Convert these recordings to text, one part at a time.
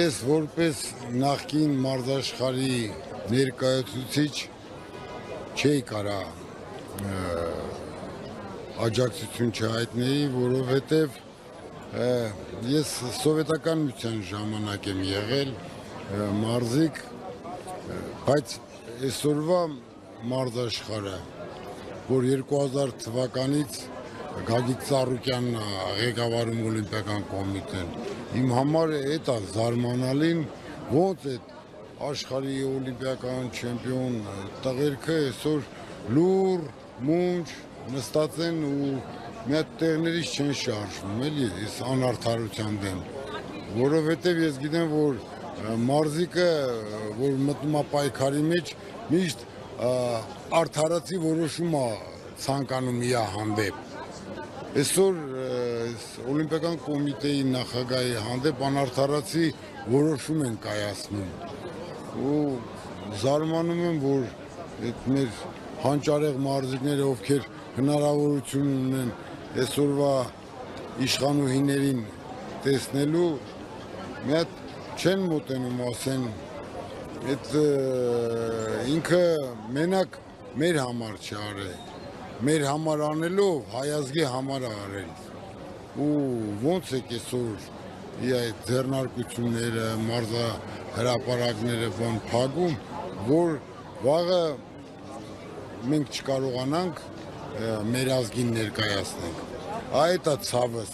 ես որպես նախկին մարզաշխարհի ներկայացուցիչ չէի կարա աջակցություն չհայտների, որովհետև ես սովետական միության ժամանակ եմ եղել մարզիկ, բայց այսօրվա մարզաշխարհը, որ 2000 թվականից Գագիկ Ծառուկյանն ղեկավարում Օլիմպիական կոմիտեն, իմ համար էդ է զարմանալին, ոնց այդ աշխարհի օլիմպիական չեմպիոն տղերքը այսօր լուր, մունջ նստած են ու մի հատ տեղներից չեն շարժվում, էլի, այս անարդարության դեմ, որովհետև ես գիտեմ, որ մարզիկը, որ մտնում է պայքարի մեջ, միշտ արդարացի որոշում է ցանկանում իր հանդեպ։ Այսօր Օլիմպիական կոմիտեի նախագահի հանդեպ անարդարացի որոշում են կայացնում ու զարմանում եմ, որ այդ մեր հանճարեղ մարզիկները, ովքեր հնարավորություն ունեն այսօրվա իշխանուհիներին տեսնելու, մի հատ չեն մոտենում, ասեն, այդ ինքը մենակ մեր համար չարել, մեր համար անելով հայազգի համար արել ու ոնց է կեսօր այդ ձեռնարկությունները, մարզահրապարակները բան փակում, որ վաղը մենք չկարողանանք մեր ազգին ներկայացնենք։ Այդ է ցավս,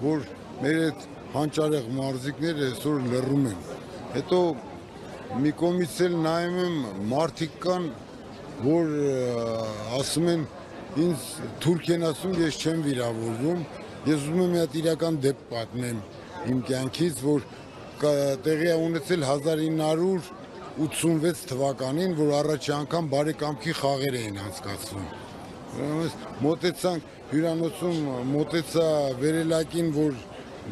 որ մեր այդ հանճարեղ մարզիկները այսօր լռում են։ Հետո մի կողմից էլ նայում եմ մարդիկ կան, որ ասում են ինձ թուրք են ասում, ես չեմ վիրավորվում, ես ուզում եմ մի հատ իրական դեպք պատմեմ իմ կյանքից, որ տեղի է ունեցել 1986 թվականին, որ առաջի անգամ բարեկամքի խաղեր էին անցկացվում։ Մոտեցանք հյուրանոցում, մոտեցա վերելակին, որ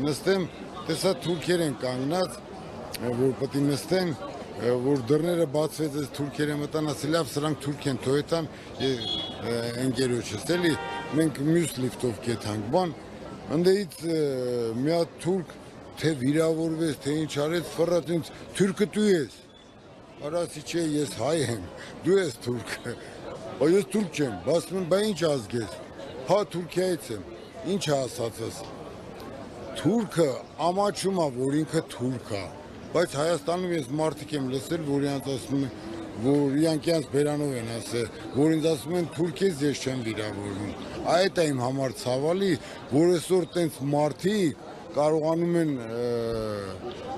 նստեմ, տեսա թուրքեր են կանգնած, որ պետք է նստեն, որ դռները բացվեց, այս թուրքերը մտան, ասել լավ, սրանք թուրք են, թողեցան ընկերոջս, էլի մենք մյուս լիֆտով կեթանք, բան, ընդեից մի հատ թուրք, թե վիրավորվեց, թե ինչ արեց, ֆռած ինձ, թուրքը դու ես, արասի չէ, ես հայ եմ, դու ես թուրքը, ես թուրք չեմ, ասում եմ, բա ինչ ազգ ես, հա Թուրքիայից եմ, ինչ է ասածս, թուրքը ամաչում է, որ ինքը թուրք է, բայց Հայաստանում ես մարդիկ եմ լսել, որ իրանց ասում են, որ իրանք բերանով են ասել, որ ինձ ասում են թուրք ես, ես չեմ վիրավորվում։ Այդ է իմ համար ցավալի, որ այսօր տենց մարդիկ կարողանում են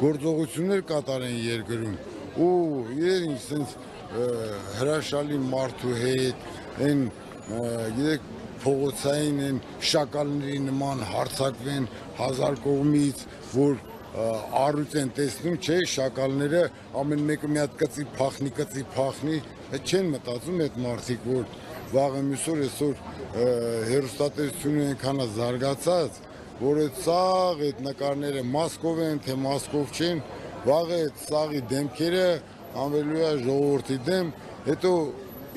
գործողություններ կատարեն երկրում ու իրեն ինձ հրաշալի մարդու հետ, այն գիտեք փողոցային են շակալների նման հարձակվեն 1000 կողմից, որ առույց են տեսնում, չէ, շակալները ամեն մեկը մի հատ կծի փախնի, չեն մտածում այդ մարդիկ, որ վաղը մյուս օր այսօր հեռուստատեսությունը այնքան է զարգացած, որ այդ սաղ այդ նկարները Մոսկով են, թե Մոսկով չեն, վաղը այդ սաղի դեմքերը անվելու է ժողովրդի դեմ, հետո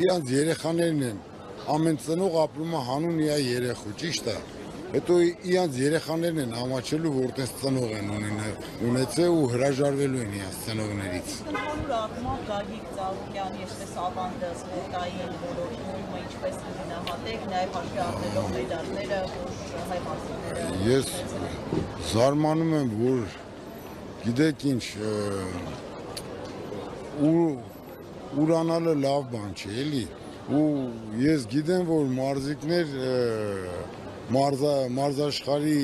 իրանց երեխաներն են, ամեն ծնող ապրում է հանուն իր երեխու, ճիշտ է։ Հետո իրանց երեխաներն են ամաչելու, որ տես ծնող են ունեցել ու հրաժարվելու են իրանց ծնողներից։ Ընդհանուր առմամբ Գագիկ Ծառուկյանի այսպես ավանդը սպորտային ոլորտում ինչպես գնահատեք, նաև հաշվի առնելով մեդալները, որ հայ մարզիկները։ Ես զարմանում եմ, որ գիտեք ինչ, ուրանալը լավ բան չէ, էլի, ու ես գիտեմ, որ մարզիկներ մարզաշխարհի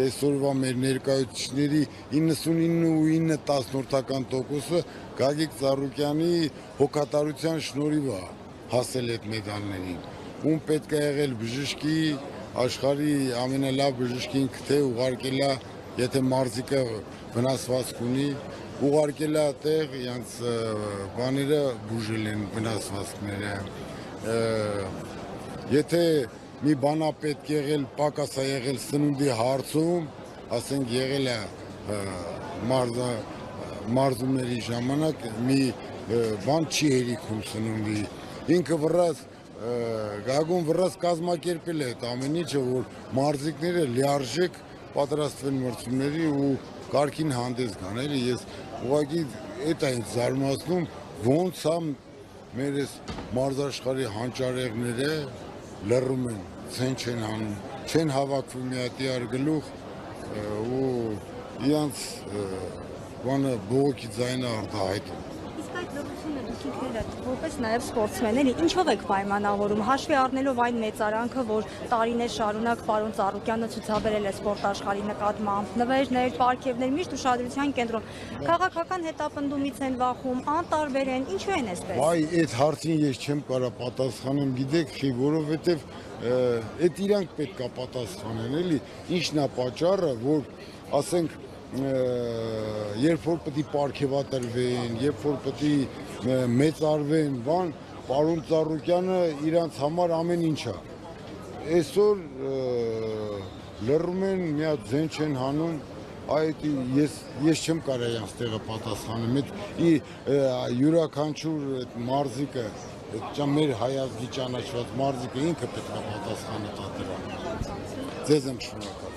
այսօրվա մեր ներկայացուցիչների 99.9% Գագիկ Ծառուկյանի հոգատարության շնորհիվ է հասել այդ մեդալներին։ Ում պետք է եղել բժշկի, աշխարհի ամենալավ բժշկին թե ուղարկել է, եթե մարզիկը վնասվածք ունի, ուղարկել է տեղ, իրենց բաները բուժել են վնասվածքները։ Եթե մի բան է պետք եղել, պակաս է եղել սնունդի հարցում, ասենք եղել է մարզումների ժամանակ մի բան չի հերիքում սնունդի, ինքը վռած Գագուն վռած կազմակերպել է այդ ամեն ինչը, որ մարզիկները լիարժեք պատրաստվեն մրցումների ու կարգին հանդես գան, էլի ես ուղղակի այդ է ինձ զարմացնում, ոնց է մեր այս մարզաշխարհի հանճարեղները լռում են, ցեն չեն անում, չեն հավաքվում մի հատ իրար գլուխ ու իրանց բանը բողոքի ձայնը արտահայտում։ Իսկ այդ լռությունը դուք ինքներդ որպես նաև սպորտսմեններ ինչով եք պայմանավորում, հաշվի առնելով այն մեծարանքը, որ տարիներ շարունակ պարոն Ծառուկյանը ցուցաբերել է սպորտ աշխարհի նկատմամբ, նվերներ, պարգևներ, միշտ ուշադրության կենտրոն, քաղաքական հետապնդումից են վախում, անտարբեր են, ինչու են այսպես։ Բայ այդ հարցին ես չեմ կարա պատասխանեմ, գիտեք խի, որովհետև այդ իրանք պետք է պատասխանեն, էլի, ինչն է պատճառը, որ ասենք երբ որ պետք է պարգևատրվեն, երբ որ պետք է մեծարվեն, բան, պարոն Ծառուկյանը իրանց համար ամեն ինչ է։ Այսօր լռում են, մի հատ ձեն չեն հանում, այդ ես չեմ կարող իրանց տեղը պատասխանեմ, այդ յուրաքանչյուր այդ մարզիկը, մեր հայազգի ճանաչված մարզիկը ինքը պետք է պատասխանը տա դրան։ Ձեզ եմ շնորհակալ։